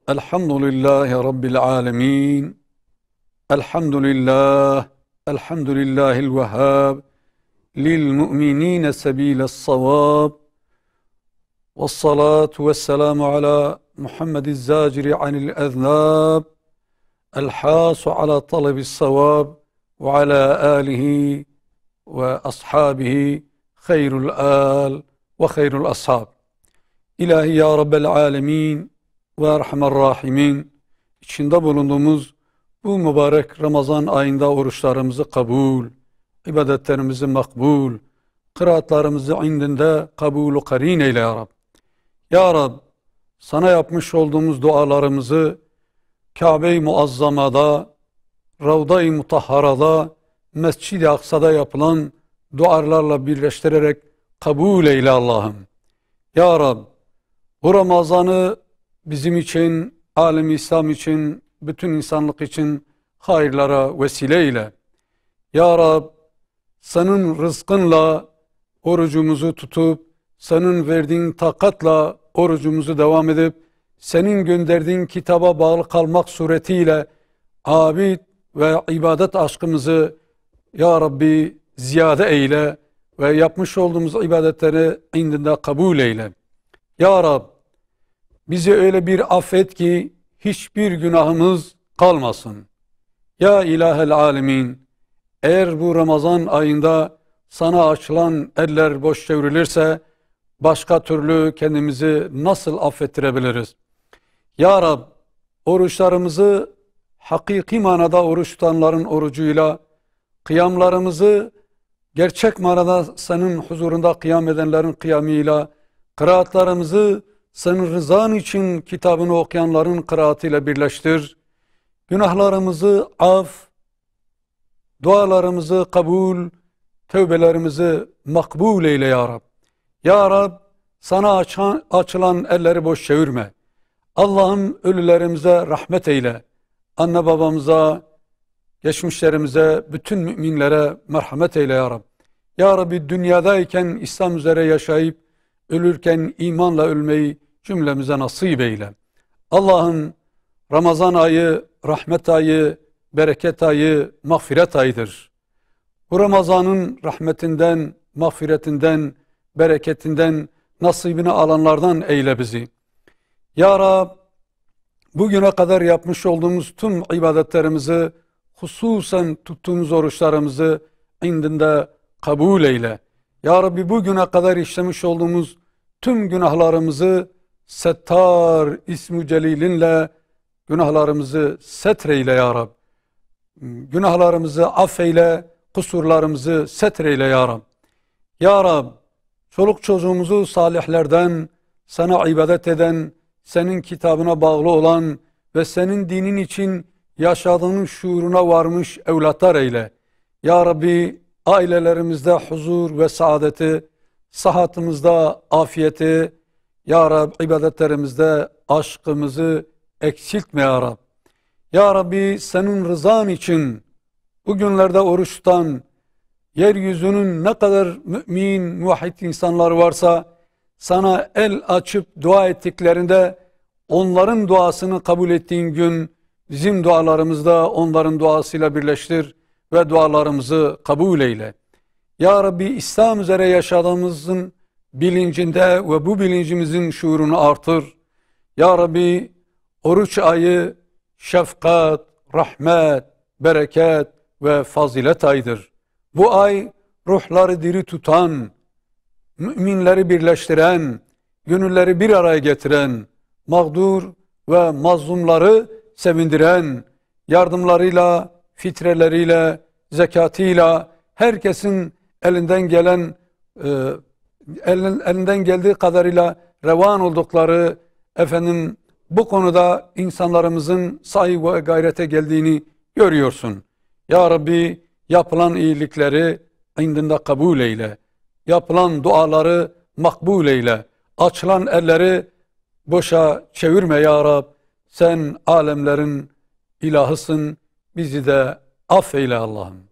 Elhamdülillahi Rabbil alemin. Elhamdülillahil vehhab. Lil mu'minine sebiles savab. Vessalatu vesselamu ala Muhammediz zaciri anil eznab. Elhasu ala talabis savab. Ve ala alihi ve ashabihi hayrul al ve hayrul ashab. İlahi ya Rabbel alemin ve Erhamer Rahimin, içinde bulunduğumuz bu mübarek Ramazan ayında oruçlarımızı kabul, ibadetlerimizi makbul, kıraatlarımızı indinde kabul-u karin eyle ya Rab. Ya Rab, sana yapmış olduğumuz dualarımızı Kabe-i Muazzama'da, Ravda-i Mutahhara'da, Mescid-i Aksa'da yapılan dualarla birleştirerek kabul eyle Allah'ım. Ya Rab, bu Ramazan'ı bizim için, alem-i İslam için, bütün insanlık için hayırlara vesile eyle. Ya Rab, senin rızkınla orucumuzu tutup, senin verdiğin takatla orucumuzu devam edip, senin gönderdiğin kitaba bağlı kalmak suretiyle abid ve ibadet aşkımızı Ya Rabbi ziyade eyle ve yapmış olduğumuz ibadetleri indinde kabul eyle. Ya Rab, bizi öyle bir affet ki hiçbir günahımız kalmasın. Ya İlahel Alemin, eğer bu Ramazan ayında sana açılan eller boş çevrilirse başka türlü kendimizi nasıl affettirebiliriz? Ya Rab, oruçlarımızı hakiki manada oruç tutanların orucuyla, kıyamlarımızı gerçek manada senin huzurunda kıyam edenlerin kıyamıyla, kıraatlarımızı senin rızan için kitabını okuyanların kıraatıyla birleştir. Günahlarımızı af, dualarımızı kabul, tövbelerimizi makbul eyle ya Rab. Ya Rab, sana açılan elleri boş çevirme. Allah'ım ölülerimize rahmet eyle. Anne babamıza, geçmişlerimize, bütün müminlere merhamet eyle ya Rab. Ya Rabbi, dünyadayken İslam üzere yaşayıp, ölürken imanla ölmeyi cümlemize nasip eyle. Allah'ım, Ramazan ayı, rahmet ayı, bereket ayı, mağfiret ayıdır. Bu Ramazan'ın rahmetinden, mağfiretinden, bereketinden, nasibini alanlardan eyle bizi. Ya Rab, bugüne kadar yapmış olduğumuz tüm ibadetlerimizi, hususen tuttuğumuz oruçlarımızı indinde kabul eyle. Ya Rabbi, bugüne kadar işlemiş olduğumuz tüm günahlarımızı Settar ismi celilinle günahlarımızı setreyle ya Rab. Günahlarımızı affeyle, kusurlarımızı setreyle ya Rab. Ya Rab, çoluk çocuğumuzu salihlerden, sana ibadet eden, senin kitabına bağlı olan ve senin dinin için yaşadığının şuuruna varmış evlatlar eyle. Ya Rabbi, ailelerimizde huzur ve saadeti, sıhhatımızda afiyeti, Ya Rab, ibadetlerimizde aşkımızı eksiltme ya Rab. Ya Rabbi, senin rızan için bugünlerde oruç tutan, yeryüzünün ne kadar mümin, muvahhid insanlar varsa, sana el açıp dua ettiklerinde onların duasını kabul ettiğin gün bizim dualarımızda onların duasıyla birleştir ve dualarımızı kabul eyle. Ya Rabbi, İslam üzere yaşadığımızın bilincinde ve bu bilincimizin şuurunu artır. Ya Rabbi, oruç ayı şefkat, rahmet, bereket ve fazilet ayıdır. Bu ay ruhları diri tutan, müminleri birleştiren, gönülleri bir araya getiren, mağdur ve mazlumları sevindiren, yardımlarıyla, fitreleriyle, zekatıyla, herkesin elinden gelen elinden geldiği kadarıyla revan oldukları, bu konuda insanlarımızın sahi ve gayrete geldiğini görüyorsun. Ya Rabbi, yapılan iyilikleri indinde kabul eyle. Yapılan duaları makbul eyle. Açılan elleri boşa çevirme ya Rab. Sen alemlerin ilahısın. Bizi de affeyle Allah'ım.